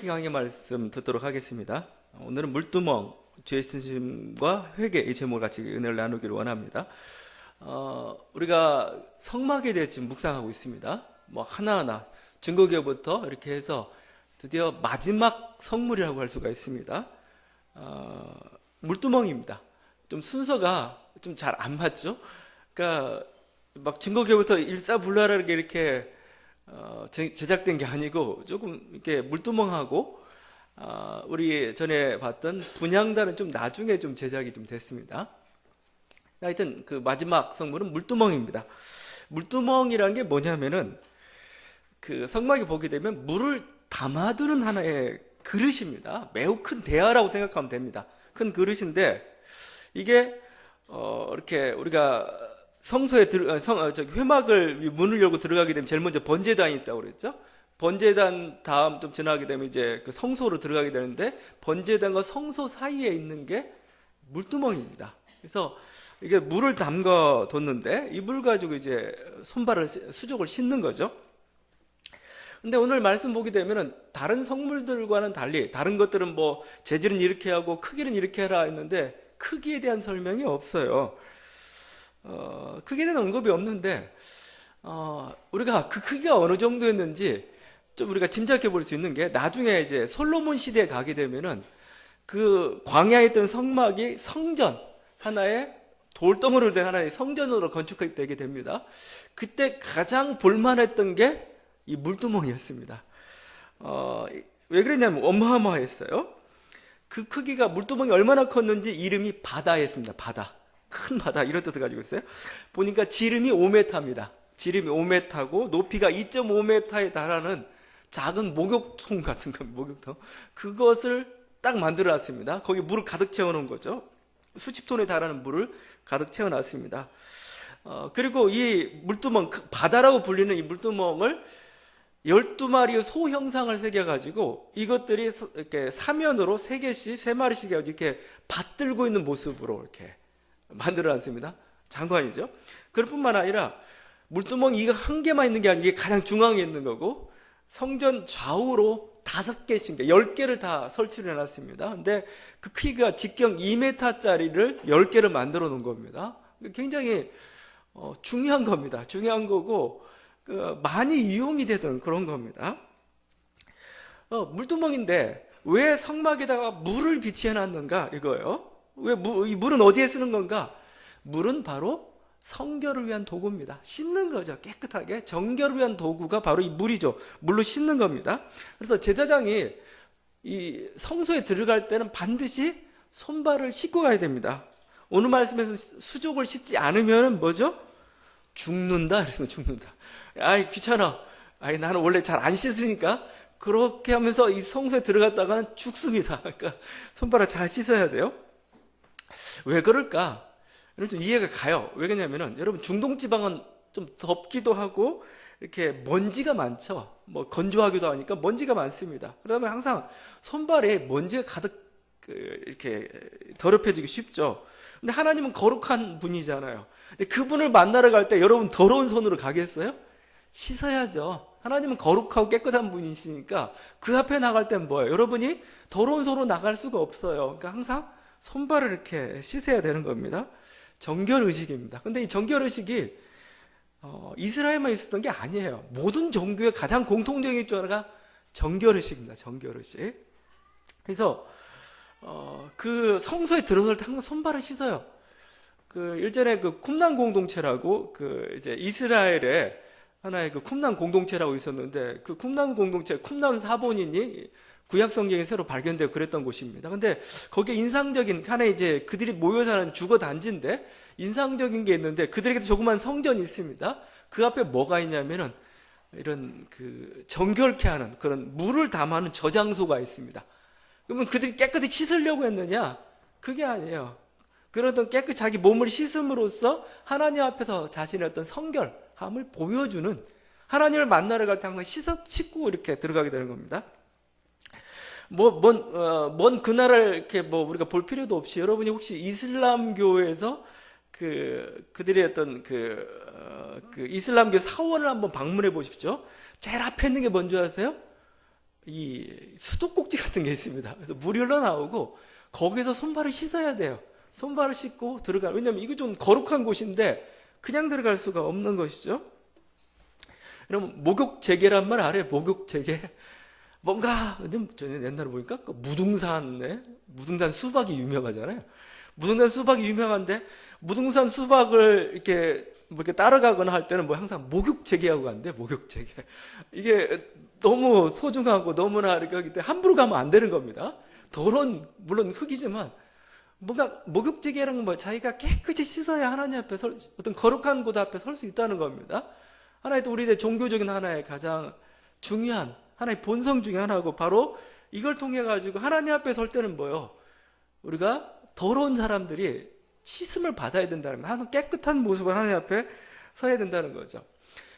새롭게 강의 말씀 듣도록 하겠습니다. 오늘은 물두멍, 죄 신심과 회개 이 제목을 같이 은혜를 나누기를 원합니다. 우리가 성막에 대해 지금 묵상하고 있습니다. 뭐 하나하나 증거교부터 이렇게 해서 드디어 마지막 성물이라고 할 수가 있습니다. 물두멍입니다. 좀 순서가 좀 잘 안 맞죠? 그러니까 막 증거교부터 일사불란하게 이렇게 제작된 게 아니고 조금 이렇게 물두멍하고 우리 전에 봤던 분향단은 좀 나중에 좀 제작이 좀 됐습니다. 하여튼 그 마지막 성물은 물두멍입니다. 물두멍이란 게 뭐냐면은 그 성막에 보게 되면 물을 담아두는 하나의 그릇입니다. 매우 큰 대야라고 생각하면 됩니다. 큰 그릇인데 이게 이렇게 우리가 성소에 회막을 문을 열고 들어가게 되면 제일 먼저 번제단이 있다고 그랬죠. 번제단 다음 좀 지나게 되면 이제 그 성소로 들어가게 되는데 번제단과 성소 사이에 있는 게 물두멍입니다. 그래서 이게 물을 담가 뒀는데 이 물 가지고 이제 손발을 수족을 씻는 거죠. 근데 오늘 말씀 보게 되면은 다른 성물들과는 달리 다른 것들은 뭐 재질은 이렇게 하고 크기는 이렇게 해라 했는데 크기에 대한 설명이 없어요. 크기에 대한 언급이 없는데 우리가 그 크기가 어느 정도였는지 좀 우리가 짐작해 볼 수 있는 게 나중에 이제 솔로몬 시대에 가게 되면은 그 광야에 있던 성막이 성전 하나의 돌덩어리로 된 하나의 성전으로 건축되게 됩니다. 그때 가장 볼만했던 게 이 물두멍이었습니다. 왜 그랬냐면 어마어마했어요. 그 크기가 물두멍이 얼마나 컸는지 이름이 바다였습니다. 바다. 큰 바다 이런 뜻을 가지고 있어요. 보니까 지름이 5m입니다. 지름이 5m고 높이가 2.5m에 달하는 작은 목욕통 같은 거, 목욕통. 그것을 딱 만들어 놨습니다. 거기 물을 가득 채워 놓은 거죠. 수십 톤에 달하는 물을 가득 채워 놨습니다. 그리고 이 물두멍, 바다라고 불리는 이 물두멍을 12마리의 소 형상을 새겨가지고 이것들이 이렇게 사면으로 3개씩, 3마리씩 이렇게 받들고 있는 모습으로 이렇게 만들어 놨습니다. 장관이죠. 그럴 뿐만 아니라 물두멍이 이거 한 개만 있는 게 아니고 이게 가장 중앙에 있는 거고 성전 좌우로 5개씩, 10개를 다 설치를 해놨습니다. 근데 그 크기가 직경 2m짜리를 10개를 만들어 놓은 겁니다. 굉장히 중요한 겁니다. 중요한 거고 많이 이용이 되던 그런 겁니다. 물두멍인데 왜 성막에다가 물을 비치해 놨는가 이거예요. 이 물은 어디에 쓰는 건가? 물은 바로 성결을 위한 도구입니다. 씻는 거죠. 깨끗하게 정결을 위한 도구가 바로 이 물이죠. 물로 씻는 겁니다. 그래서 제사장이 이 성소에 들어갈 때는 반드시 손발을 씻고 가야 됩니다. 오늘 말씀에서 수족을 씻지 않으면 뭐죠? 죽는다. 그래서 죽는다. 아이 귀찮아. 아이 나는 원래 잘 안 씻으니까 그렇게 하면서 이 성소에 들어갔다가는 죽습니다. 그러니까 손발을 잘 씻어야 돼요. 왜 그럴까? 여러분 좀 이해가 가요. 왜 그러냐면은 여러분 중동 지방은 좀 덥기도 하고 이렇게 먼지가 많죠. 뭐 건조하기도 하니까 먼지가 많습니다. 그러면 항상 손발에 먼지가 가득 이렇게 더럽혀지기 쉽죠. 근데 하나님은 거룩한 분이잖아요. 근데 그분을 만나러 갈 때 여러분 더러운 손으로 가겠어요? 씻어야죠. 하나님은 거룩하고 깨끗한 분이시니까 그 앞에 나갈 땐 뭐예요? 여러분이 더러운 손으로 나갈 수가 없어요. 그러니까 항상 손발을 이렇게 씻어야 되는 겁니다. 정결의식입니다. 근데 이 정결의식이 이스라엘만 있었던 게 아니에요. 모든 종교의 가장 공통적인 줄 알아가 정결의식입니다. 정결의식. 그래서 그 성소에 들어설 때 항상 손발을 씻어요. 그 일전에 그 쿰란 공동체라고 그 이제 이스라엘에 하나의 그 쿰란 공동체라고 있었는데 그 쿰란 공동체 쿰란 사본인이 구약 성경에 새로 발견되고 그랬던 곳입니다. 근데 거기에 인상적인 하나의 이제 그들이 모여 사는 주거 단지인데 인상적인 게 있는데 그들에게도 조그만 성전이 있습니다. 그 앞에 뭐가 있냐면은 이런 그 정결케 하는 그런 물을 담아놓은 저장소가 있습니다. 그러면 그들이 깨끗이 씻으려고 했느냐? 그게 아니에요. 그러던 깨끗이 자기 몸을 씻음으로써 하나님 앞에서 자신의 어떤 성결함을 보여주는 하나님을 만나러 갈 때 항상 씻고 이렇게 들어가게 되는 겁니다. 먼 그나라를 이렇게 우리가 볼 필요도 없이 여러분이 혹시 이슬람교에서 그들의 어떤 이슬람교 사원을 한번 방문해 보십시오. 제일 앞에 있는 게 뭔지 아세요? 이 수도꼭지 같은 게 있습니다. 그래서 물이 흘러나오고 거기서 손발을 씻어야 돼요. 손발을 씻고 들어가. 왜냐면 이거 좀 거룩한 곳인데 그냥 들어갈 수가 없는 것이죠. 여러분, 목욕 재개란 말 알아요? 목욕 재개. 뭔가 저는 옛날에 보니까 그 무등산 수박이 유명하잖아요. 무등산 수박이 유명한데 무등산 수박을 이렇게 뭐 이렇게 따라가거나 할 때는 뭐 항상 목욕 재개하고 간대. 목욕 재개. 이게 너무 소중하고 너무나 이렇게 하기 때문에 함부로 가면 안 되는 겁니다. 더러운 물론 흙이지만 뭔가 목욕 재개라는 건 뭐 자기가 깨끗이 씻어야 하나님 앞에 어떤 거룩한 곳 앞에 설 수 있다는 겁니다. 하나의 또 우리의 종교적인 하나의 가장 중요한 하나의 본성 중에 하나고 바로 이걸 통해 가지고 하나님 앞에 설 때는 뭐요? 우리가 더러운 사람들이 씻음을 받아야 된다는 거예요. 항상 깨끗한 모습을 하나님 앞에 서야 된다는 거죠.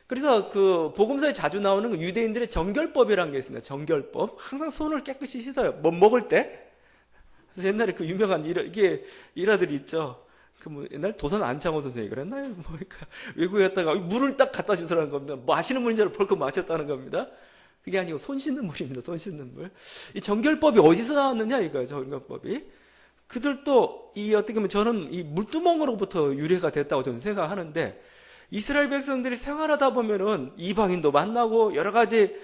그래서 그 복음서에 자주 나오는 그 유대인들의 정결법이라는 게 있습니다. 정결법. 항상 손을 깨끗이 씻어요. 뭐 먹을 때. 그래서 옛날에 그 유명한 일화들이 있죠. 그 뭐 옛날 도선 안창호 선생이 그랬나요? 뭐 그러니까 외국에 갔다가 물을 딱 갖다 주더라는 겁니다. 마시는 물인 줄 알고 벌컥 마셨다는 겁니다. 그게 아니고 손 씻는 물입니다. 손 씻는 물. 이 정결법이 어디서 나왔느냐 이거예요. 정결법이. 그들도 어떻게 보면 저는 이 물두멍으로부터 유래가 됐다고 저는 생각하는데 이스라엘 백성들이 생활하다 보면은 이방인도 만나고 여러 가지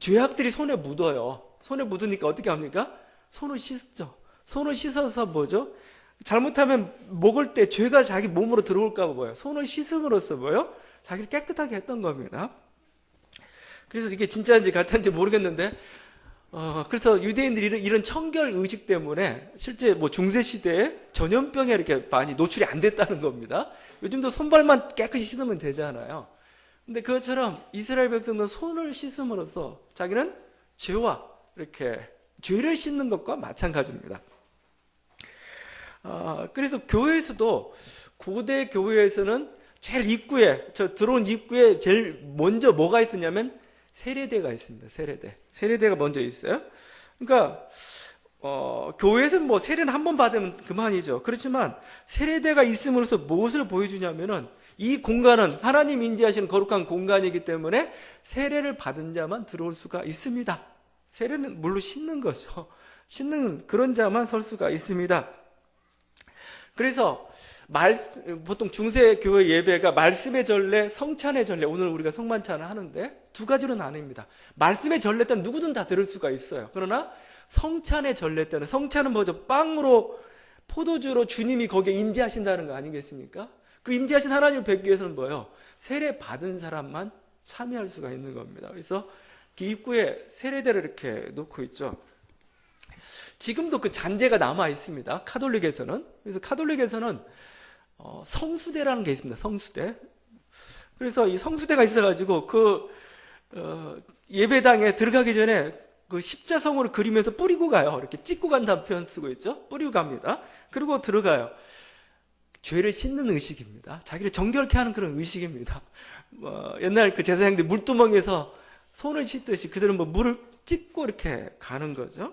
죄악들이 손에 묻어요. 손에 묻으니까 어떻게 합니까? 손을 씻죠. 손을 씻어서 뭐죠? 잘못하면 먹을 때 죄가 자기 몸으로 들어올까 봐 뭐예요? 손을 씻음으로써 뭐예요? 자기를 깨끗하게 했던 겁니다. 그래서 이게 진짜인지 가짜인지 모르겠는데 그래서 유대인들이 이런 청결 의식 때문에 실제 뭐 중세 시대에 전염병에 이렇게 많이 노출이 안 됐다는 겁니다. 요즘도 손발만 깨끗이 씻으면 되잖아요. 근데 그것처럼 이스라엘 백성도 손을 씻음으로써 자기는 죄와 이렇게 죄를 씻는 것과 마찬가지입니다. 그래서 교회에서도 고대 교회에서는 제일 입구에 들어온 입구에 제일 먼저 뭐가 있었냐면 세례대가 있습니다. 세례대가 먼저 있어요. 그러니까 교회에서는 뭐 세례는 한 번 받으면 그만이죠. 그렇지만 세례대가 있음으로써 무엇을 보여주냐면은 이 공간은 하나님 인지하시는 거룩한 공간이기 때문에 세례를 받은 자만 들어올 수가 있습니다. 세례는 물로 씻는 거죠. 씻는 그런 자만 설 수가 있습니다. 그래서 보통 중세교회 예배가 말씀의 전례, 성찬의 전례, 오늘 우리가 성만찬을 하는데 두 가지로 나뉩니다. 말씀의 전례 때는 누구든 다 들을 수가 있어요. 그러나 성찬의 전례 때는, 성찬은 뭐죠? 빵으로 포도주로 주님이 거기에 임재하신다는 거 아니겠습니까? 그 임재하신 하나님을 뵙기 위해서는 뭐예요? 세례 받은 사람만 참여할 수가 있는 겁니다. 그래서 그 입구에 세례대를 이렇게 놓고 있죠. 지금도 그 잔재가 남아 있습니다. 카톨릭에서는. 그래서 카톨릭에서는 성수대라는 게 있습니다. 성수대. 그래서 이 성수대가 있어가지고 예배당에 들어가기 전에 그 십자성으로 그리면서 뿌리고 가요. 이렇게 찍고 간다는 표현 쓰고 있죠. 뿌리고 갑니다. 그리고 들어가요. 죄를 씻는 의식입니다. 자기를 정결케 하는 그런 의식입니다. 옛날 그 제사장들 물두멍에서 손을 씻듯이 그들은 뭐 물을 찍고 이렇게 가는 거죠.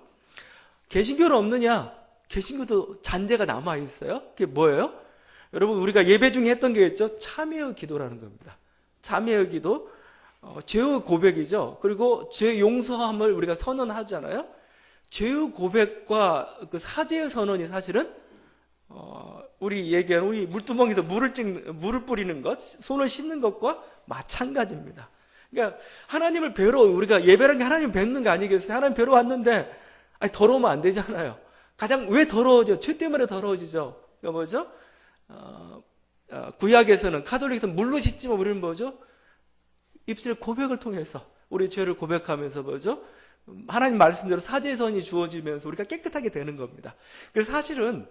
개신교는 없느냐? 개신교도 잔재가 남아 있어요. 그게 뭐예요? 여러분, 우리가 예배 중에 했던 게 있죠? 참회의 기도라는 겁니다. 참회의 기도, 죄의 고백이죠. 그리고 죄 용서함을 우리가 선언하잖아요. 죄의 고백과 그 사죄의 선언이 사실은 우리 얘기하는 우리 물두멍에서 물을 뿌리는 것, 손을 씻는 것과 마찬가지입니다. 그러니까 하나님을 뵈러 우리가 예배라는 게 하나님 뵙는 거 아니겠어요? 하나님 뵈러 왔는데 더러우면 안 되잖아요. 가장 왜 더러워져? 죄 때문에 더러워지죠. 그러니까 뭐죠? 구약에서는 카톨릭에서는 물로 씻지만 우리는 뭐죠? 입술의 고백을 통해서 우리 죄를 고백하면서 뭐죠? 하나님 말씀대로 사죄선이 주어지면서 우리가 깨끗하게 되는 겁니다. 그래서 사실은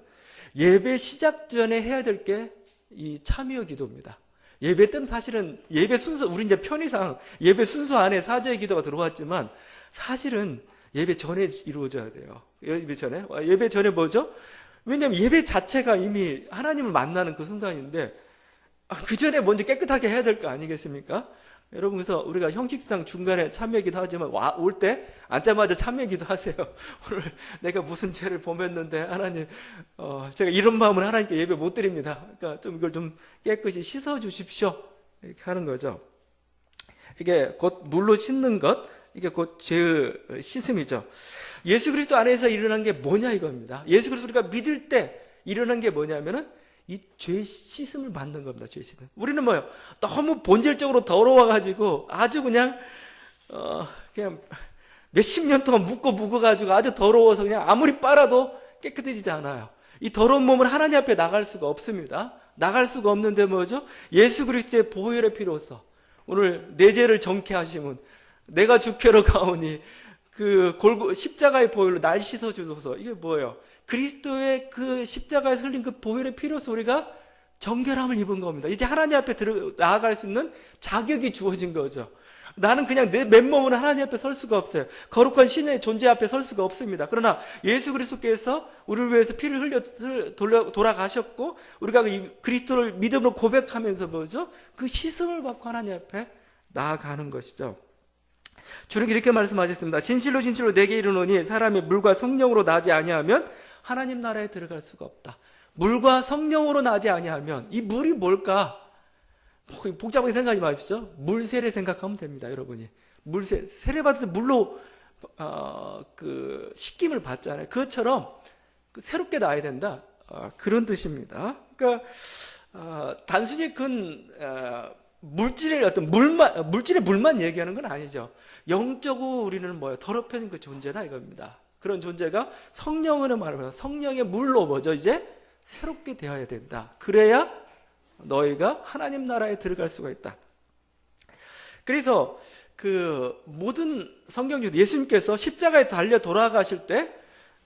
예배 시작 전에 해야 될 게 이 참여 기도입니다. 예배 때는 사실은 예배 순서, 우리 이제 편의상 예배 순서 안에 사죄의 기도가 들어왔지만 사실은 예배 전에 이루어져야 돼요. 예배 전에 뭐죠? 왜냐하면 예배 자체가 이미 하나님을 만나는 그 순간인데 그 전에 먼저 깨끗하게 해야 될 거 아니겠습니까? 여러분, 그래서 우리가 형식상 중간에 참여기도 하지만 올 때 앉자마자 참여기도 하세요. 오늘 내가 무슨 죄를 범했는데 하나님, 제가 이런 마음을 하나님께 예배 못 드립니다. 그러니까 좀 이걸 좀 깨끗이 씻어 주십시오. 이렇게 하는 거죠. 이게 곧 물로 씻는 것, 이게 곧 죄의 씻음이죠. 예수 그리스도 안에서 일어난 게 뭐냐 이겁니다. 예수 그리스도 우리가 믿을 때 일어난 게 뭐냐면은 이 죄 씻음을 받는 겁니다. 죄 씻음. 우리는 뭐요? 너무 본질적으로 더러워가지고 아주 그냥 몇십 년 동안 묵어가지고 아주 더러워서 그냥 아무리 빨아도 깨끗해지지 않아요. 이 더러운 몸을 하나님 앞에 나갈 수가 없습니다. 나갈 수가 없는데 뭐죠? 예수 그리스도의 보혈의 피로서 오늘 내 죄를 정케 하심은 내가 주께로 가오니 그 십자가의 보혈로 날 씻어 주소서. 이게 뭐예요? 그리스도의 그 십자가에 흘린 그 보혈의 피로서 우리가 정결함을 입은 겁니다. 이제 하나님 앞에 나아갈 수 있는 자격이 주어진 거죠. 나는 그냥 내 맨몸으로 하나님 앞에 설 수가 없어요. 거룩한 신의 존재 앞에 설 수가 없습니다. 그러나 예수 그리스도께서 우리를 위해서 피를 흘려 돌아가셨고 우리가 그리스도를 믿음으로 고백하면서 뭐죠? 그 씻음을 받고 하나님 앞에 나아가는 것이죠. 주는 이렇게 말씀하셨습니다. 진실로 진실로 내게 이르노니 사람이 물과 성령으로 나지 아니하면 하나님 나라에 들어갈 수가 없다. 물과 성령으로 나지 아니하면 이 물이 뭘까? 복잡하게 생각하지 마십시오. 물세례 생각하면 됩니다, 여러분이. 세례 받을 때 물로 그 씻김을 받잖아요. 그것처럼 새롭게 나야 된다. 그런 뜻입니다. 그러니까 단순히 물질의 물만 얘기하는 건 아니죠. 영적으로 우리는 뭐예요? 더럽혀진 그 존재다 이겁니다. 그런 존재가 성령으로 말하면 성령의 물로 뭐죠? 이제 새롭게 되어야 된다. 그래야 너희가 하나님 나라에 들어갈 수가 있다. 그래서 그 모든 성경 중 예수님께서 십자가에 달려 돌아가실 때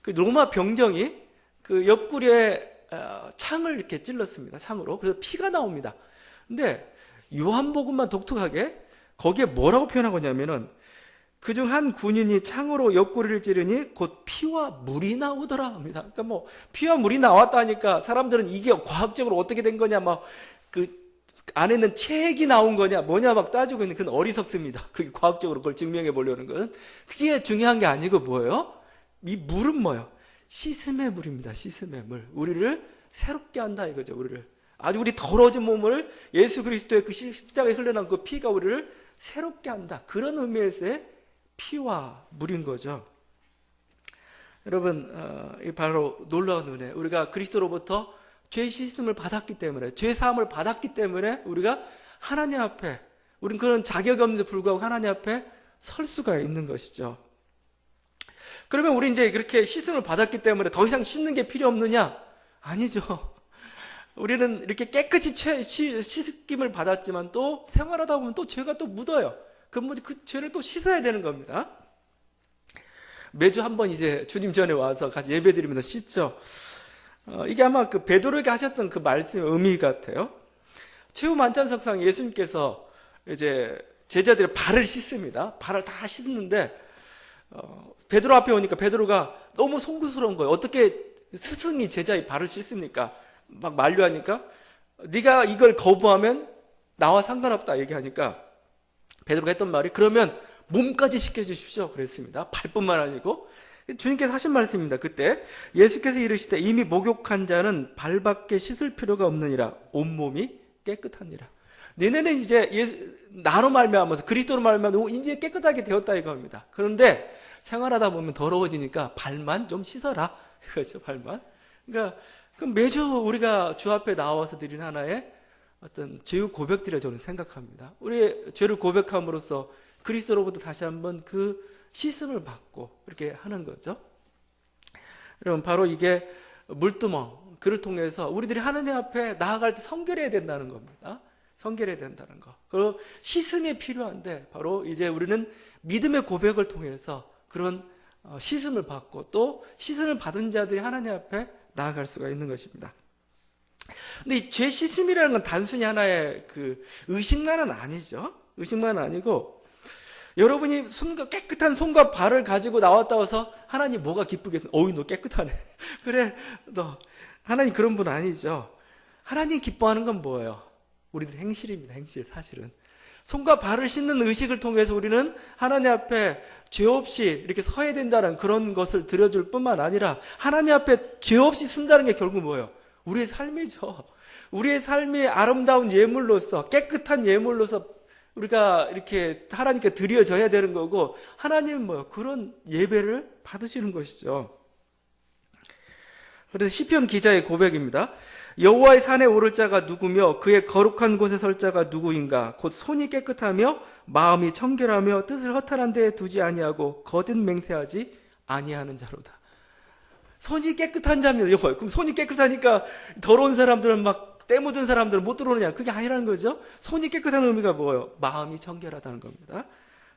그 로마 병정이 그 옆구리에 창을 이렇게 찔렀습니다. 창으로. 그래서 피가 나옵니다. 근데 요한복음만 독특하게 거기에 뭐라고 표현하고냐면은 그중 한 군인이 창으로 옆구리를 찌르니 곧 피와 물이 나오더라 합니다. 그러니까 뭐 피와 물이 나왔다니까 사람들은 이게 과학적으로 어떻게 된 거냐 막 그 안에 있는 체액이 나온 거냐 뭐냐 막 따지고 있는 그건 어리석습니다. 그게 과학적으로 그걸 증명해 보려는 건 그게 중요한 게 아니고 뭐예요? 이 물은 뭐예요? 씻음의 물입니다. 씻음의 물. 우리를 새롭게 한다 이거죠. 우리 더러워진 몸을 예수 그리스도의 그 십자가에 흘러난 그 피가 우리를 새롭게 한다. 그런 의미에서의 피와 물인 거죠. 여러분, 이 바로 놀라운 은혜. 우리가 그리스도로부터 죄 씻음을 받았기 때문에, 죄 사함을 받았기 때문에 우리가 하나님 앞에, 우리는 그런 자격이 없는데 불구하고 하나님 앞에 설 수가 있는 것이죠. 그러면 우리 이제 그렇게 씻음을 받았기 때문에 더 이상 씻는 게 필요 없느냐? 아니죠. 우리는 이렇게 깨끗이 씻김을 받았지만 또 생활하다 보면 또 죄가 또 묻어요. 그 죄를 또 씻어야 되는 겁니다. 매주 한 번 이제 주님 전에 와서 같이 예배드리면서 씻죠. 이게 아마 그 베드로에게 하셨던 그 말씀의 의미 같아요. 최후 만찬석상 예수님께서 이제 제자들의 발을 씻습니다. 발을 다 씻는데 베드로 앞에 오니까 베드로가 너무 송구스러운 거예요. 어떻게 스승이 제자의 발을 씻습니까? 막 만류하니까 네가 이걸 거부하면 나와 상관없다 얘기하니까 베드로가 했던 말이 그러면 몸까지 씻겨주십시오 그랬습니다. 발뿐만 아니고 주님께서 하신 말씀입니다. 그때 예수께서 이르시되 이미 목욕한 자는 발밖에 씻을 필요가 없느니라 온몸이 깨끗하니라. 너네는 이제 나로 말미암아서 그리스도로 말미암아서 이제 깨끗하게 되었다 이겁니다. 그런데 생활하다 보면 더러워지니까 발만 좀 씻어라 이거죠. 발만. 그러니까 매주 우리가 주 앞에 나와서 드린 하나의 어떤 죄의 고백들이라 저는 생각합니다. 우리의 죄를 고백함으로써 그리스도로부터 다시 한번 그 씻음을 받고 이렇게 하는 거죠. 여러분 바로 이게 물두멍 그를 통해서 우리들이 하나님 앞에 나아갈 때 성결해야 된다는 겁니다. 성결해야 된다는 거. 그리고 씻음이 필요한데 바로 이제 우리는 믿음의 고백을 통해서 그런 씻음을 받고 또 씻음을 받은 자들이 하나님 앞에 나아갈 수가 있는 것입니다. 근데 이 죄 씻음이라는 건 단순히 하나의 그 의식만은 아니죠. 의식만은 아니고 여러분이 깨끗한 손과 발을 가지고 나왔다 해서 하나님 뭐가 기쁘겠어? 어이 너 깨끗하네. 그래 너 하나님 그런 분 아니죠. 하나님 기뻐하는 건 뭐예요? 우리들 행실입니다. 행실 사실은. 손과 발을 씻는 의식을 통해서 우리는 하나님 앞에 죄 없이 이렇게 서야 된다는 그런 것을 드려줄 뿐만 아니라 하나님 앞에 죄 없이 쓴다는 게 결국 뭐예요? 우리의 삶이죠. 우리의 삶이 아름다운 예물로서 깨끗한 예물로서 우리가 이렇게 하나님께 드려져야 되는 거고, 하나님은 그런 예배를 받으시는 것이죠. 그래서 시편 기자의 고백입니다. 여호와의 산에 오를 자가 누구며 그의 거룩한 곳에 설 자가 누구인가? 곧 손이 깨끗하며 마음이 청결하며 뜻을 허탄한 데에 두지 아니하고 거짓 맹세하지 아니하는 자로다. 손이 깨끗한 자면 여호와. 그럼 손이 깨끗하니까 더러운 사람들은 막 때 묻은 사람들은 못 들어오느냐? 그게 아니라는 거죠. 손이 깨끗한 의미가 뭐예요? 마음이 청결하다는 겁니다.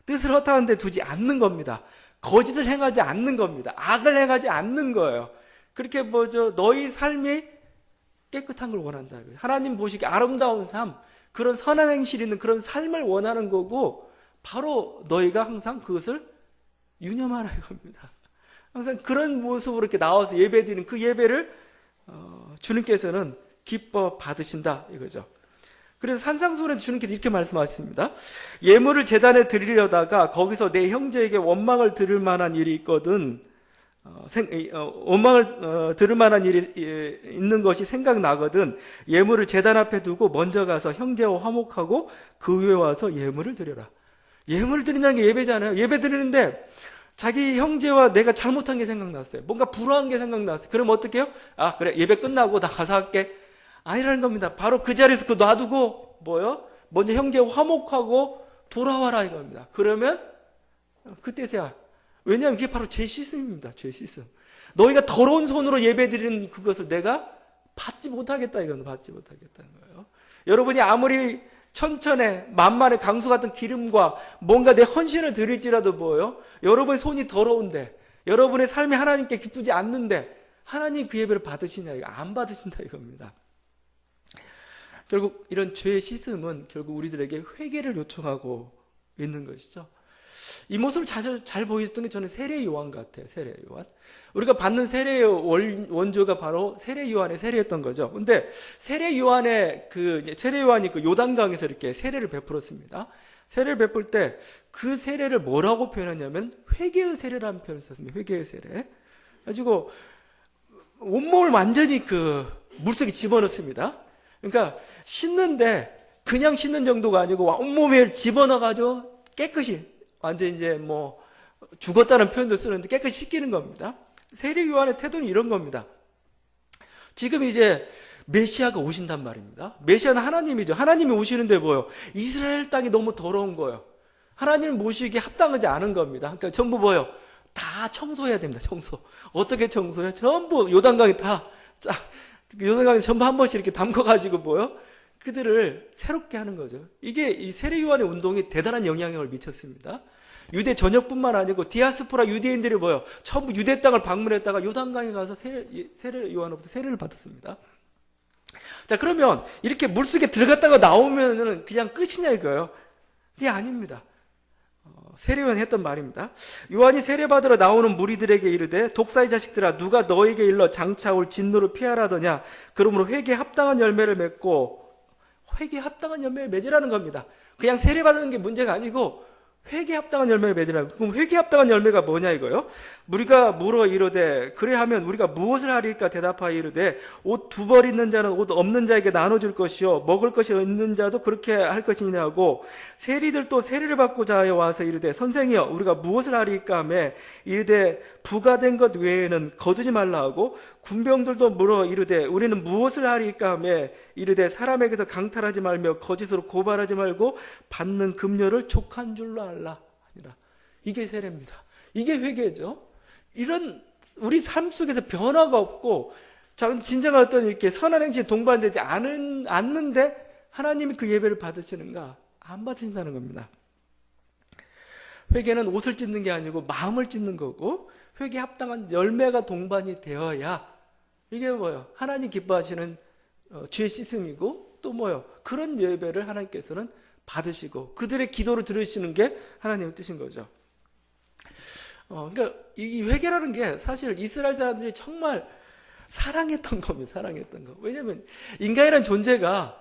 뜻을 허탄한 데 두지 않는 겁니다. 거짓을 행하지 않는 겁니다. 악을 행하지 않는 거예요. 그렇게 너희 삶이 깨끗한 걸 원한다. 하나님 보시기에 아름다운 삶, 그런 선한 행실 있는 그런 삶을 원하는 거고, 바로 너희가 항상 그것을 유념하라 이겁니다. 항상 그런 모습으로 이렇게 나와서 예배드리는 그 예배를 주님께서는 기뻐 받으신다 이거죠. 그래서 산상수훈에 주님께서 이렇게 말씀하십니다. 예물을 제단에 드리려다가 거기서 내 형제에게 원망을 들을 만한 일이 있거든, 원망을 들을 만한 일이 있는 것이 생각나거든 예물을 제단 앞에 두고 먼저 가서 형제와 화목하고 그 후에 와서 예물을 드려라. 예물을 드린다는 게 예배잖아요. 예배 드리는데 자기 형제와 내가 잘못한 게 생각났어요. 뭔가 불화한 게 생각났어요. 그럼 어떻게 해요? 아, 그래, 예배 끝나고 나 가서 할게. 아니라는 겁니다. 바로 그 자리에서 그거 놔두고 먼저 형제와 화목하고 돌아와라 이겁니다. 그러면 그때서야, 왜냐하면 그게 바로 죄 씻음입니다. 죄 씻음. 너희가 더러운 손으로 예배드리는 그것을 내가 받지 못하겠다 이거는, 받지 못하겠다는 거예요. 여러분이 아무리 천천에 만만의 강수 같은 기름과 뭔가 내 헌신을 드릴지라도 여러분의 손이 더러운데, 여러분의 삶이 하나님께 기쁘지 않는데 하나님 그 예배를 받으시냐? 이거 안 받으신다 이겁니다. 결국 이런 죄의 씻음은 결국 우리들에게 회개를 요청하고 있는 것이죠. 이 모습을 잘 보여줬던 게 저는 세례 요한 같아요. 세례 요한. 우리가 받는 세례의 원조가 바로 세례 요한의 세례였던 거죠. 근데 세례 요한이 그 요단강에서 이렇게 세례를 베풀었습니다. 세례를 베풀 때 그 세례를 뭐라고 표현했냐면 회개의 세례라는 표현을 썼습니다. 회개의 세례. 가지고 온몸을 완전히 그 물속에 집어넣습니다. 그러니까 씻는데 그냥 씻는 정도가 아니고 온몸에 집어넣어가지고 깨끗이, 완전 이제 죽었다는 표현도 쓰는데 깨끗이 씻기는 겁니다. 세례 요한의 태도는 이런 겁니다. 지금 이제 메시아가 오신단 말입니다. 메시아는 하나님이죠. 하나님이 오시는데 이스라엘 땅이 너무 더러운 거예요. 하나님을 모시기에 합당하지 않은 겁니다. 그러니까 전부 다 청소해야 됩니다. 청소. 어떻게 청소해요? 전부 요단강에 요단강에 전부 한 번씩 이렇게 담궈가지고 그들을 새롭게 하는 거죠. 이게 이 세례 요한의 운동이 대단한 영향력을 미쳤습니다. 유대 전역뿐만 아니고 디아스포라 유대인들이 전부 유대 땅을 방문했다가 요단강에 가서 세례 요한으로부터 세례를 받았습니다. 자, 그러면 이렇게 물속에 들어갔다가 나오면은 그냥 끝이냐 이거예요? 그게 아닙니다. 세례 요한이 했던 말입니다. 요한이 세례받으러 나오는 무리들에게 이르되 독사의 자식들아, 누가 너에게 일러 장차 올 진노를 피하라더냐? 그러므로 회개에 합당한 열매를 맺고, 회개에 합당한 열매를 맺으라는 겁니다. 그냥 세례받는 게 문제가 아니고 회개에 합당한 열매를 맺으라고. 그럼 회개에 합당한 열매가 뭐냐 이거요? 우리가 물어 이르되 그래 하면 우리가 무엇을 하리까? 대답하여 이르되 옷 두 벌 있는 자는 옷 없는 자에게 나눠줄 것이요 먹을 것이 없는 자도 그렇게 할 것이냐고. 세리들도 세례를 받고자 하여 와서 이르되 선생이여 우리가 무엇을 하리까 하매 이르되 부가된 것 외에는 거두지 말라 하고, 군병들도 물어 이르되 우리는 무엇을 하리까 하매 이르되 사람에게서 강탈하지 말며 거짓으로 고발하지 말고 받는 급료를 족한 줄로 알라 아니라. 이게 세례입니다. 이게 회개죠. 이런 우리 삶 속에서 변화가 없고 진정한 어떤 이렇게 선한 행실에 동반되지 않는데 하나님이 그 예배를 받으시는가? 안 받으신다는 겁니다. 회개는 옷을 찢는 게 아니고 마음을 찢는 거고, 회개에 합당한 열매가 동반이 되어야 이게 하나님 기뻐하시는 죄 씻음이고, 또 그런 예배를 하나님께서는 받으시고 그들의 기도를 들으시는 게 하나님의 뜻인 거죠. 그러니까 이 회개라는 게 사실 이스라엘 사람들이 정말 사랑했던 겁니다. 사랑했던 거. 왜냐하면 인간이라는 존재가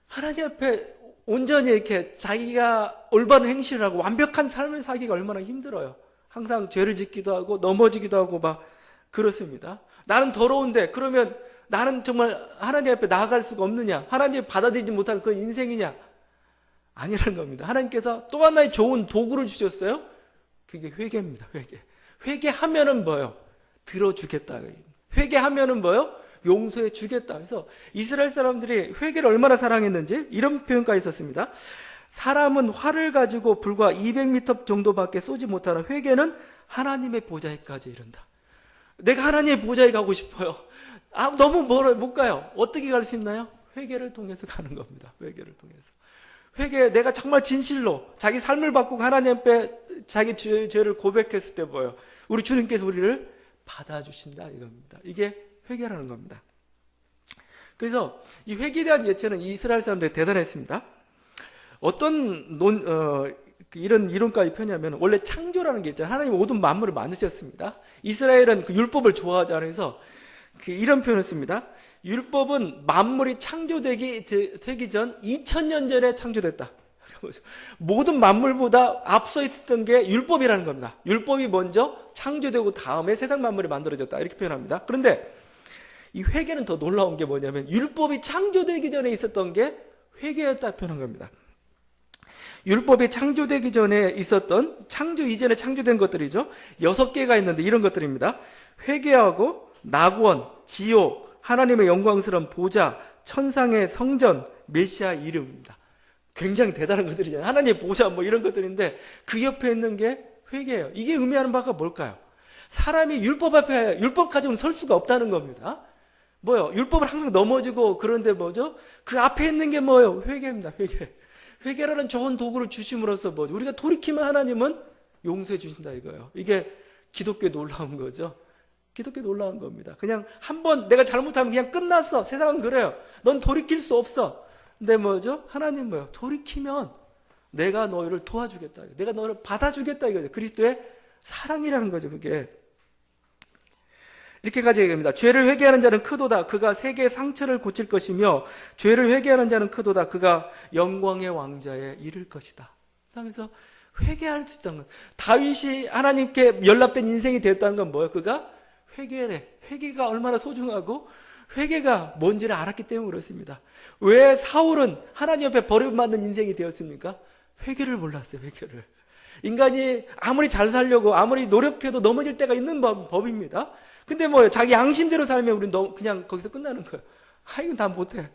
하나님 앞에 온전히 이렇게 자기가 올바른 행실을 하고 완벽한 삶을 살기가 얼마나 힘들어요. 항상 죄를 짓기도 하고 넘어지기도 하고 막 그렇습니다. 나는 더러운데 그러면 나는 정말 하나님 앞에 나아갈 수가 없느냐? 하나님이 받아들이지 못하는 그런 인생이냐? 아니라는 겁니다. 하나님께서 또 하나의 좋은 도구를 주셨어요. 그게 회개입니다. 회개하면은 뭐예요? 들어주겠다. 회개하면은 뭐예요? 용서해 주겠다. 그래서 이스라엘 사람들이 회개를 얼마나 사랑했는지 이런 표현까지 있었습니다. 사람은 활을 가지고 불과 200m 정도밖에 쏘지 못하는 회개는 하나님의 보좌에까지 이른다. 내가 하나님의 보좌에 가고 싶어요. 너무 멀어요. 못 가요. 어떻게 갈 수 있나요? 회개를 통해서 가는 겁니다. 회개를 통해서. 내가 정말 진실로 자기 삶을 바꾸고 하나님 앞에 자기 죄를 고백했을 때 뭐예요? 우리 주님께서 우리를 받아주신다 이겁니다. 이게 회개라는 겁니다. 그래서 이 회개에 대한 예체는 이스라엘 사람들이 대단했습니다. 어떤 이런 이론까지 펴냐면 원래 창조라는 게 있잖아요. 하나님 모든 만물을 만드셨습니다. 이스라엘은 그 율법을 좋아하지 않아서 이런 표현을 씁니다. 율법은 만물이 창조되기 전 2000년 전에 창조됐다. 모든 만물보다 앞서 있었던 게 율법이라는 겁니다. 율법이 먼저 창조되고 다음에 세상 만물이 만들어졌다. 이렇게 표현합니다. 그런데 이 회개는 더 놀라운 게 뭐냐면 율법이 창조되기 전에 있었던 게 회개였다 표현한 겁니다. 율법이 창조되기 전에 있었던 창조 이전에 창조된 것들이죠. 6개가 있는데 이런 것들입니다. 회개하고 낙원, 지옥, 하나님의 영광스러운 보좌, 천상의 성전, 메시아 이름입니다. 굉장히 대단한 것들이잖아요. 하나님의 보좌 뭐 이런 것들인데 그 옆에 있는 게 회개예요. 이게 의미하는 바가 뭘까요? 사람이 율법 앞에 율법 가지고는 설 수가 없다는 겁니다. 뭐요? 율법을 항상 넘어지고 그런데 뭐죠? 그 앞에 있는 게 뭐예요? 회개입니다. 회개라는 좋은 도구를 주심으로써 뭐죠? 우리가 돌이키면 하나님은 용서해 주신다 이거예요. 이게 기독교의 놀라운 거죠. 기독교 놀라운 겁니다. 그냥 한번 내가 잘못하면 그냥 끝났어. 세상은 그래요. 넌 돌이킬 수 없어. 근데 뭐죠? 하나님 뭐요? 돌이키면 내가 너희를 도와주겠다. 내가 너를 받아주겠다 이거죠. 그리스도의 사랑이라는 거죠. 그게 이렇게까지 얘기합니다. 죄를 회개하는 자는 크도다. 그가 세계의 상처를 고칠 것이며 죄를 회개하는 자는 크도다. 그가 영광의 왕자에 이를 것이다. 그래서 회개할 수 있다는 건 다윗이 하나님께 연락된 인생이 되었다는 건 뭐예요? 그가 회개가 얼마나 소중하고 회개가 뭔지를 알았기 때문에 그렇습니다. 왜 사울은 하나님 앞에 버림받는 인생이 되었습니까? 회개를 몰랐어요. 회개를. 인간이 아무리 잘 살려고 아무리 노력해도 넘어질 때가 있는 법입니다. 근데 뭐예요? 자기 양심대로 살면 우리는 그냥 거기서 끝나는 거예요. 이건 다 못해.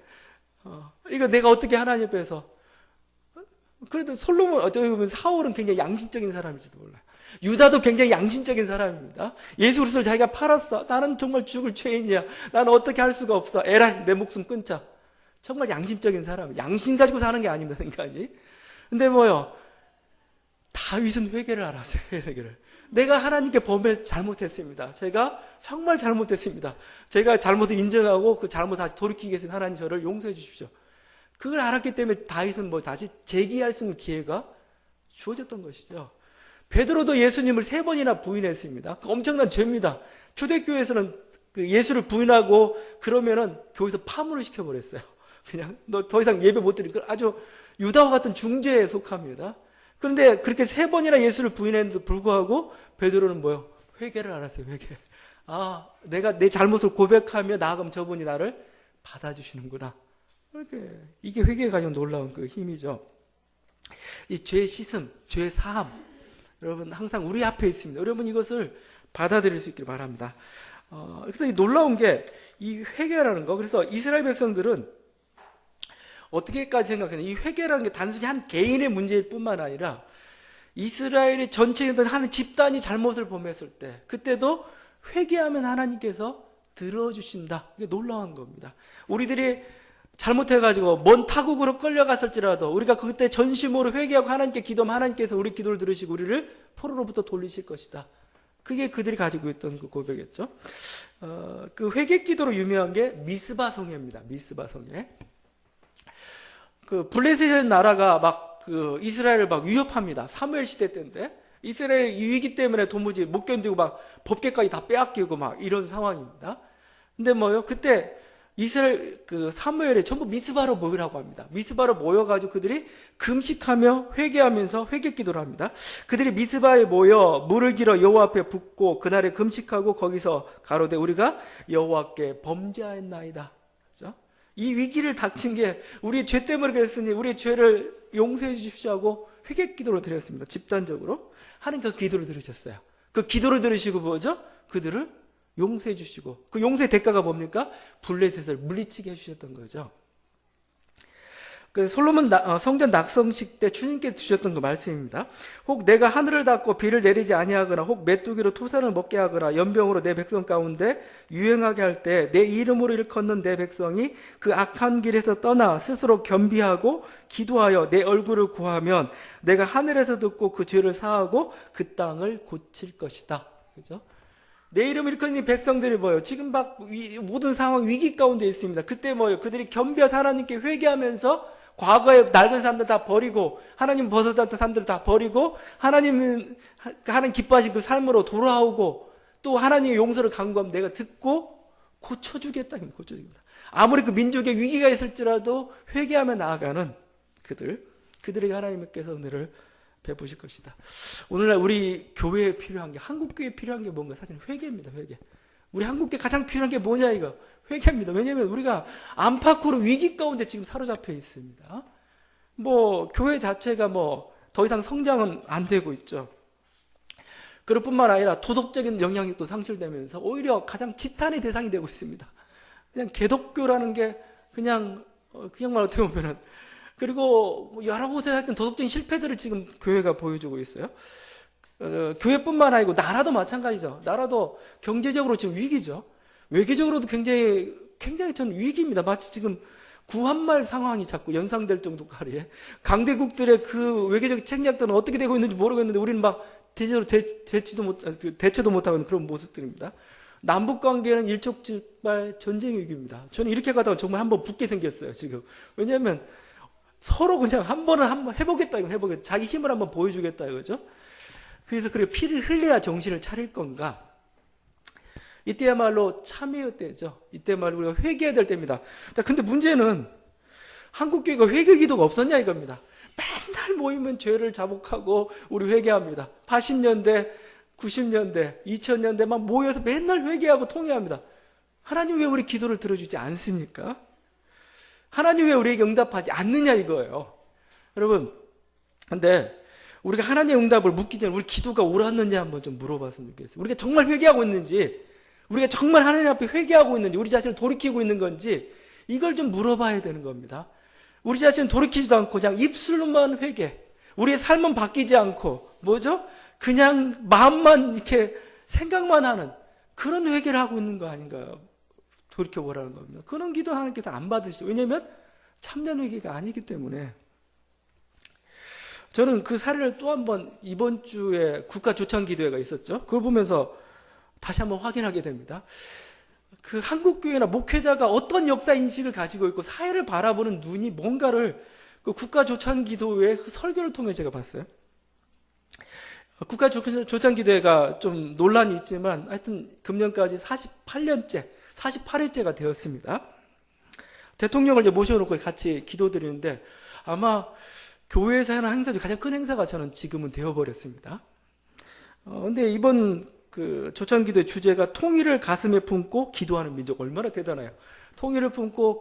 이거 내가 어떻게 하나님 앞에서. 그래도 솔로몬 어떻게 보면 사울은 굉장히 양심적인 사람일지도 몰라요. 유다도 굉장히 양심적인 사람입니다. 예수 그리스도를 자기가 팔았어. 나는 정말 죽을 죄인이야. 나는 어떻게 할 수가 없어. 에라이 내 목숨 끊자. 정말 양심적인 사람. 양심 가지고 사는 게 아닙니다. 인간이. 근데 뭐요? 다윗은 회개를 알았어요. 회개를. 내가 하나님께 범해서 잘못했습니다. 제가 정말 잘못했습니다. 제가 잘못을 인정하고 그 잘못 다시 돌이키기 위해서 하나님 저를 용서해 주십시오. 그걸 알았기 때문에 다윗은 다시 재기할 수 있는 기회가 주어졌던 것이죠. 베드로도 예수님을 3번이나 부인했습니다. 엄청난 죄입니다. 초대교회에서는 예수를 부인하고 그러면은 교회에서 파문을 시켜버렸어요. 그냥 너 더 이상 예배 못 드리고 아주 유다와 같은 중죄에 속합니다. 그런데 그렇게 3번이나 예수를 부인했는데도 불구하고 베드로는 뭐요? 회개를 알았어요. 회개. 내가 내 잘못을 고백하며 나아가면 저분이 나를 받아주시는구나. 이게 회개가 가진 놀라운 그 힘이죠. 이 죄 씻음, 죄 사함. 여러분 항상 우리 앞에 있습니다. 여러분 이것을 받아들일 수 있기를 바랍니다. 그래서 이 놀라운 게 이 회개라는 거. 그래서 이스라엘 백성들은 어떻게까지 생각하냐? 이 회개라는 게 단순히 한 개인의 문제일 뿐만 아니라 이스라엘의 전체적인 한 집단이 잘못을 범했을 때 그때도 회개하면 하나님께서 들어주신다. 이게 놀라운 겁니다. 우리들이 잘못해가지고 먼 타국으로 끌려갔을지라도 우리가 그때 전심으로 회개하고 하나님께 기도하면 하나님께서 우리 기도를 들으시고 우리를 포로로부터 돌리실 것이다. 그게 그들이 가지고 있던 그 고백이었죠. 그 회개 기도로 유명한 게 미스바 성회입니다. 미스바 성회. 그 블레셋 나라가 그 이스라엘을 위협합니다. 사무엘 시대 때인데 이스라엘 이 위기 때문에 도무지 못 견디고 법궤까지 다 빼앗기고 이런 상황입니다. 근데 그때 이스라엘 그 사무엘이 전부 미스바로 모이라고 합니다. 미스바로 모여가지고 그들이 금식하며 회개하면서 회개 기도를 합니다. 그들이 미스바에 모여 물을 길어 여호와 앞에 붓고 그날에 금식하고 거기서 가로되 우리가 여호와께 범죄하였나이다. 그렇죠? 이 위기를 닥친 게 우리 죄 때문에 그랬으니 우리 죄를 용서해 주십시오 하고 회개 기도를 드렸습니다. 집단적으로. 하나님 그 기도를 들으셨어요. 그 기도를 들으시고 뭐죠? 그들을 용서해 주시고, 그 용서의 대가가 뭡니까? 블레셋을 물리치게 해주셨던 거죠. 그 솔로몬 성전 낙성식 때 주님께 주셨던 그 말씀입니다. 혹 내가 하늘을 닫고 비를 내리지 아니하거나 혹 메뚜기로 토산을 먹게 하거나 연병으로 내 백성 가운데 유행하게 할 때 내 이름으로 일컫는 내 백성이 그 악한 길에서 떠나 스스로 겸비하고 기도하여 내 얼굴을 구하면 내가 하늘에서 듣고 그 죄를 사하고 그 땅을 고칠 것이다. 그죠? 내 이름을 일컫는 백성들이 뭐예요? 지금 막 모든 상황 위기 가운데 있습니다. 그때 뭐예요? 그들이 겸비해서 하나님께 회개하면서 과거에 낡은 사람들 다 버리고 하나님 벗어졌던 사람들 다 버리고 하나님 기뻐하신 그 삶으로 돌아오고 또 하나님의 용서를 간구하면 내가 듣고 고쳐주겠다. 고쳐주겠다. 아무리 그 민족의 위기가 있을지라도 회개하며 나아가는 그들에게 하나님께서 은혜를 베푸실 것이다. 오늘날 우리 교회에 필요한 게, 한국 교회에 필요한 게 뭔가? 사실 회개입니다. 회개. 우리 한국교회 가장 필요한 게 뭐냐 이거? 회개입니다. 왜냐하면 우리가 안팎으로 위기 가운데 지금 사로잡혀 있습니다. 뭐 교회 자체가 뭐 더 이상 성장은 안 되고 있죠. 그럴 뿐만 아니라 도덕적인 영향력도 상실되면서 오히려 가장 지탄의 대상이 되고 있습니다. 그냥 개독교라는 게 그냥 말 어떻게 보면은, 그리고 여러 곳에 하여튼 도덕적인 실패들을 지금 교회가 보여주고 있어요. 교회뿐만 아니고 나라도 마찬가지죠. 나라도 경제적으로 지금 위기죠. 외교적으로도 굉장히 전 위기입니다. 마치 지금 구한말 상황이 자꾸 연상될 정도까지 강대국들의 그 외교적 책략들은 어떻게 되고 있는지 모르겠는데 우리는 막 대체도 못하고 있는 그런 모습들입니다. 남북관계는 일촉즉발 전쟁 위기입니다. 저는 이렇게 가다가 정말 한번 붙게 생겼어요, 지금. 왜냐하면 서로 그냥 한번 해보겠다, 자기 힘을 한번 보여주겠다, 이거죠. 그래서 피를 흘려야 정신을 차릴 건가? 이때야말로 참회의 때죠. 이때야말로 우리가 회개해야 될 때입니다. 근데 문제는 한국교회가 회개 기도가 없었냐 이겁니다. 맨날 모이면 죄를 자복하고 우리 회개합니다. 80년대, 90년대, 2000년대 막 모여서 맨날 회개하고 통회합니다. 하나님 왜 우리 기도를 들어주지 않습니까? 하나님 왜 우리에게 응답하지 않느냐 이거예요. 여러분, 근데 우리가 하나님의 응답을 묻기 전에 우리 기도가 옳았는지 한번 좀 물어봤으면 좋겠어요. 우리가 정말 회개하고 있는지, 우리가 정말 하나님 앞에 회개하고 있는지, 우리 자신을 돌이키고 있는 건지 이걸 좀 물어봐야 되는 겁니다. 우리 자신을 돌이키지도 않고 그냥 입술로만 회개, 우리의 삶은 바뀌지 않고 뭐죠? 그냥 마음만 이렇게 생각만 하는 그런 회개를 하고 있는 거 아닌가요? 돌이켜보라는 겁니다. 그런 기도 하나님께서 안 받으시죠. 왜냐하면 참된 회개가 아니기 때문에. 저는 그 사례를 또 한 번 이번 주에 국가 조창 기도회가 있었죠. 그걸 보면서 다시 한번 확인하게 됩니다. 그 한국교회나 목회자가 어떤 역사 인식을 가지고 있고 사회를 바라보는 눈이 뭔가를 그 국가 조창 기도회 그 설교를 통해 제가 봤어요. 국가 조창 기도회가 좀 논란이 있지만 하여튼 금년까지 48회째가 되었습니다. 대통령을 이제 모셔놓고 같이 기도드리는데 아마 교회에서 하는 행사 중 가장 큰 행사가 저는 지금은 되어버렸습니다. 근데 이번 그 조창기도의 주제가 통일을 가슴에 품고 기도하는 민족. 얼마나 대단해요. 통일을 품고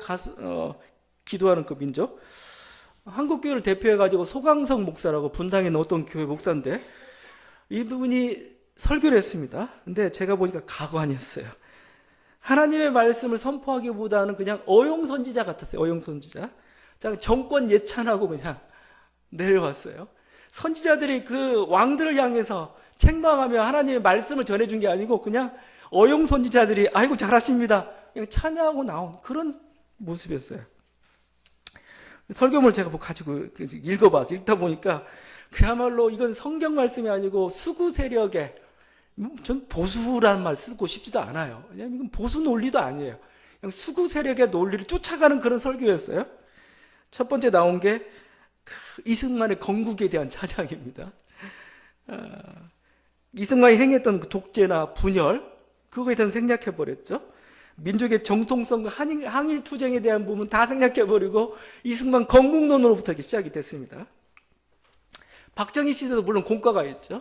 기도하는 그 민족. 한국교회를 대표해가지고 소강성 목사라고 분당에 있는 어떤 교회 목사인데 이분이 설교를 했습니다. 근데 제가 보니까 가관이었어요. 하나님의 말씀을 선포하기보다는 그냥 어용선지자 같았어요. 어용선지자. 정권 예찬하고 그냥 내려왔어요. 선지자들이 그 왕들을 향해서 책망하며 하나님의 말씀을 전해준 게 아니고 그냥 어용선지자들이 아이고 잘하십니다. 그냥 찬양하고 나온 그런 모습이었어요. 설교문을 제가 가지고 읽다 보니까 그야말로 이건 성경 말씀이 아니고 수구 세력의, 전 보수라는 말 쓰고 싶지도 않아요. 왜냐하면 이건 보수 논리도 아니에요. 그냥 수구 세력의 논리를 쫓아가는 그런 설교였어요. 첫 번째 나온 게 이승만의 건국에 대한 찬양입니다. 이승만이 행했던 그 독재나 분열, 그거에 대한 생략해버렸죠. 민족의 정통성과 항일 투쟁에 대한 부분 다 생략해버리고 이승만 건국론으로부터 시작이 됐습니다. 박정희 시대도 물론 공과가 있죠.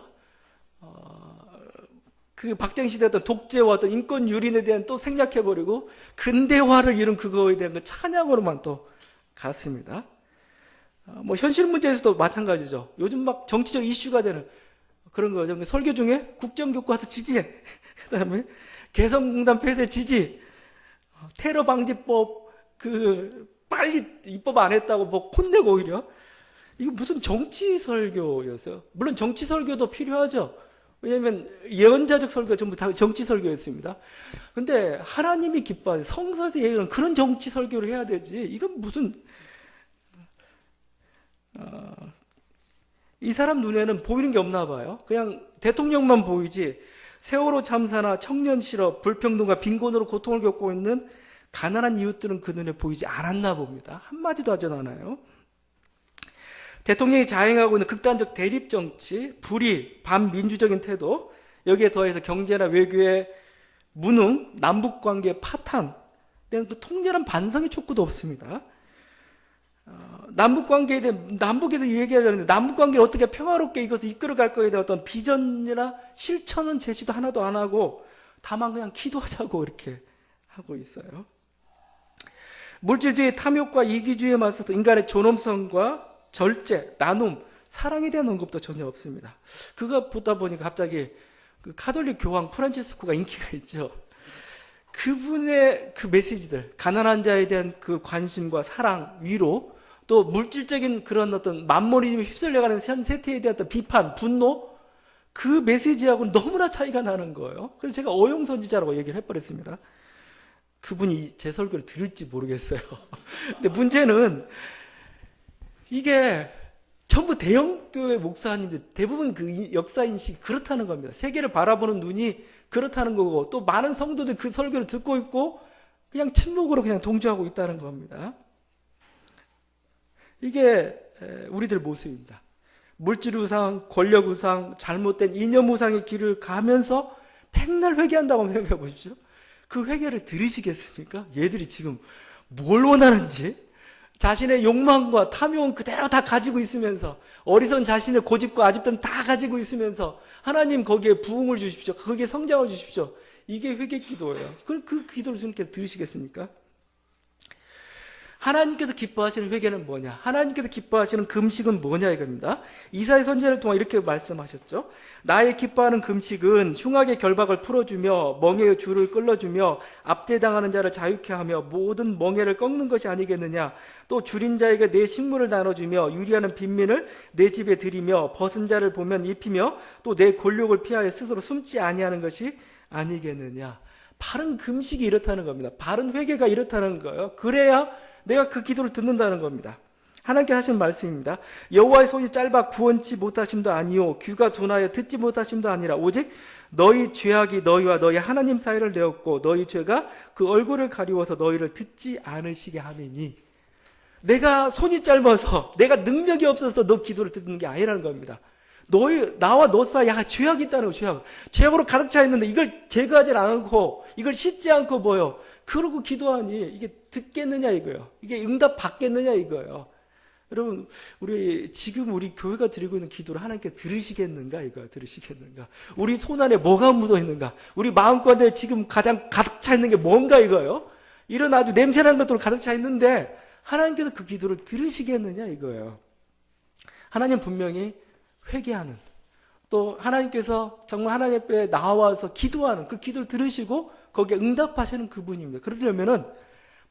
그 박정희시대 어떤 독재와 어떤 인권 유린에 대한 또 생략해버리고 근대화를 이룬 그거에 대한 그 찬양으로만 또 갔습니다. 뭐 현실 문제에서도 마찬가지죠. 요즘 막 정치적 이슈가 되는 그런 거죠. 설교 중에 국정교과서 지지, 그다음에 개성공단 폐쇄 지지, 테러 방지법 빨리 입법 안 했다고 뭐 혼내고 오히려 이거 무슨 정치 설교였어요. 물론 정치 설교도 필요하죠. 왜냐하면 예언자적 설교가 전부 다 정치 설교였습니다. 근데 하나님이 기뻐하는 성서에서 얘기하는 그런 정치 설교를 해야 되지. 이건 무슨 이 사람 눈에는 보이는 게 없나 봐요. 그냥 대통령만 보이지 세월호 참사나 청년 실업, 불평등과 빈곤으로 고통을 겪고 있는 가난한 이웃들은 그 눈에 보이지 않았나 봅니다. 한마디도 하지 않아요. 대통령이 자행하고 있는 극단적 대립 정치, 불의, 반민주적인 태도, 여기에 더해서 경제나 외교의 무능, 남북관계의 파탄, 그 통렬한 반성의 촉구도 없습니다. 남북관계에 대해, 남북에 대해 얘기하자는데, 남북관계를 어떻게 평화롭게 이것을 이끌어갈 거에 대한 어떤 비전이나 실천은 제시도 하나도 안 하고, 다만 그냥 기도하자고 이렇게 하고 있어요. 물질주의 탐욕과 이기주의에 맞서서 인간의 존엄성과 절제, 나눔, 사랑에 대한 언급도 전혀 없습니다. 그거 보다 보니까 갑자기 그 카톨릭 교황 프란치스코가 인기가 있죠. 그분의 그 메시지들, 가난한 자에 대한 그 관심과 사랑, 위로, 또 물질적인 그런 어떤 만모리즘에 휩쓸려가는 현 세태에 대한 어떤 비판, 분노, 그 메시지하고는 너무나 차이가 나는 거예요. 그래서 제가 어용선지자라고 얘기를 해버렸습니다. 그분이 제 설교를 들을지 모르겠어요. 근데 문제는 이게 전부 대형교회 목사님들 대부분 그 역사인식이 그렇다는 겁니다. 세계를 바라보는 눈이 그렇다는 거고 또 많은 성도들 그 설교를 듣고 있고 그냥 침묵으로 그냥 동조하고 있다는 겁니다. 이게 우리들 모습입니다. 물질 우상, 권력 우상, 잘못된 이념 우상의 길을 가면서 맨날 회개한다고 생각해 보십시오. 그 회개를 들으시겠습니까? 얘들이 지금 뭘 원하는지 자신의 욕망과 탐욕은 그대로 다 가지고 있으면서 어리석은 자신의 고집과 아집들은 다 가지고 있으면서 하나님 거기에 부흥을 주십시오. 거기에 성장을 주십시오. 이게 회개 기도예요. 그 기도를 주님께서 들으시겠습니까? 하나님께서 기뻐하시는 회개는 뭐냐? 하나님께서 기뻐하시는 금식은 뭐냐 이겁니다. 이사야 선지자를 통해 이렇게 말씀하셨죠. 나의 기뻐하는 금식은 흉악의 결박을 풀어주며 멍에의 줄을 끌어주며 압제당하는 자를 자유케 하며 모든 멍에를 꺾는 것이 아니겠느냐. 또 줄인 자에게 내 식물을 나눠주며 유리하는 빈민을 내 집에 들이며 벗은 자를 보면 입히며 또 내 권력을 피하여 스스로 숨지 아니하는 것이 아니겠느냐. 바른 금식이 이렇다는 겁니다. 바른 회개가 이렇다는 거예요. 그래야 내가 그 기도를 듣는다는 겁니다. 하나님께 하신 말씀입니다. 여호와의 손이 짧아 구원치 못하심도 아니요 귀가 둔하여 듣지 못하심도 아니라 오직 너희 죄악이 너희와 너희 하나님 사이를 내었고 너희 죄가 그 얼굴을 가리워서 너희를 듣지 않으시게 하느니. 내가 손이 짧아서 내가 능력이 없어서 너 기도를 듣는 게 아니라는 겁니다. 나와 너 사이에 죄악이 있다는 거예요. 죄악으로 가득 차 있는데 이걸 제거하지 않고 이걸 씻지 않고 뭐요. 그러고 기도하니 이게 듣겠느냐 이거예요. 이게 응답 받겠느냐 이거예요. 여러분 지금 우리 교회가 드리고 있는 기도를 하나님께 들으시겠는가 이거야. 들으시겠는가. 우리 손 안에 뭐가 묻어 있는가. 우리 마음가운데 지금 가장 가득 차 있는 게 뭔가 이거예요. 이런 아주 냄새나는 것들로 가득 차 있는데 하나님께서 그 기도를 들으시겠느냐 이거예요. 하나님 분명히 회개하는 또 하나님께서 정말 하나님 앞에 나와서 기도하는 그 기도를 들으시고 거기에 응답하시는 그분입니다. 그러려면은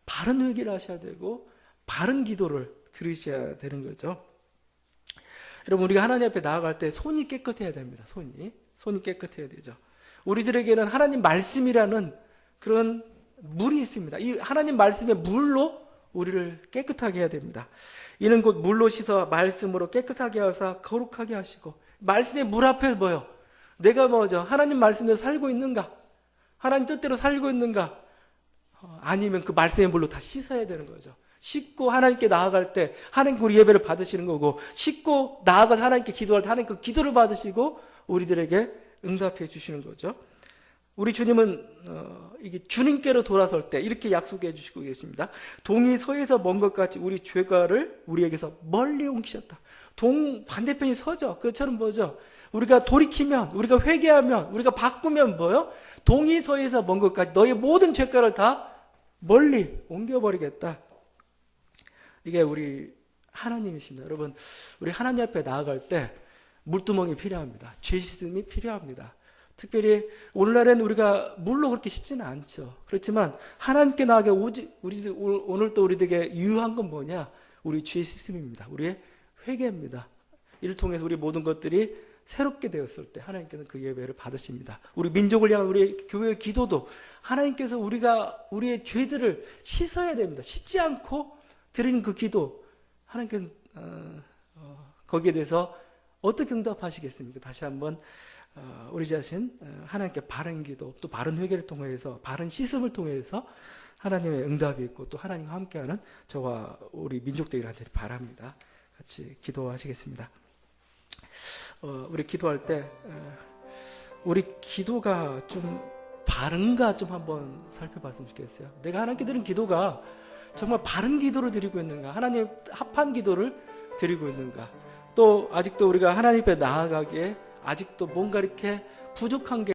바른 회개를 하셔야 되고 바른 기도를 들으셔야 되는 거죠. 여러분 우리가 하나님 앞에 나아갈 때 손이 깨끗해야 됩니다. 손이 깨끗해야 되죠. 우리들에게는 하나님 말씀이라는 그런 물이 있습니다. 이 하나님 말씀의 물로 우리를 깨끗하게 해야 됩니다. 이는 곧 물로 씻어 말씀으로 깨끗하게 하사 거룩하게 하시고. 말씀의 물 앞에 뭐요? 내가 뭐죠? 하나님 말씀대로 살고 있는가? 하나님 뜻대로 살고 있는가? 아니면 그 말씀의 물로 다 씻어야 되는 거죠. 씻고 하나님께 나아갈 때 하나님 우리 예배를 받으시는 거고, 씻고 나아가서 하나님께 기도할 때 하나님 그 기도를 받으시고 우리들에게 응답해 주시는 거죠. 우리 주님은 이게 주님께로 돌아설 때 이렇게 약속해 주시고 계십니다. 동이 서에서 먼 것 같이 우리 죄가를 우리에게서 멀리 옮기셨다. 동 반대편이 서죠. 그처럼 뭐죠? 우리가 돌이키면, 우리가 회개하면, 우리가 바꾸면 뭐요? 동이서에서 먼 것까지 너의 모든 죄가를 다 멀리 옮겨버리겠다. 이게 우리 하나님이십니다. 여러분, 우리 하나님 앞에 나아갈 때 물두멍이 필요합니다. 죄 씻음이 필요합니다. 특별히 오늘날에는 우리가 물로 그렇게 씻지는 않죠. 그렇지만 하나님께 나아가 오늘 또 우리에게 유효한 건 뭐냐? 우리 죄 씻음입니다. 우리의 회개입니다. 이를 통해서 우리 모든 것들이 새롭게 되었을 때 하나님께서는 그 예배를 받으십니다. 우리 민족을 향한 우리 교회의 기도도 하나님께서 우리의 죄들을 씻어야 됩니다. 씻지 않고 드리는 그 기도, 하나님께서 거기에 대해서 어떻게 응답하시겠습니까? 다시 한번 우리 자신 하나님께 바른 기도, 또 바른 회개를 통해서, 바른 씻음을 통해서 하나님의 응답이 있고 또 하나님과 함께하는 저와 우리 민족들이 되기를 바랍니다. 같이 기도하시겠습니다. 우리 기도할 때 우리 기도가 좀 바른가 좀 한번 살펴봤으면 좋겠어요. 내가 하나님께 드린 기도가 정말 바른 기도를 드리고 있는가, 하나님 합한 기도를 드리고 있는가, 또 아직도 우리가 하나님 앞에 나아가기에 아직도 뭔가 이렇게 부족한 게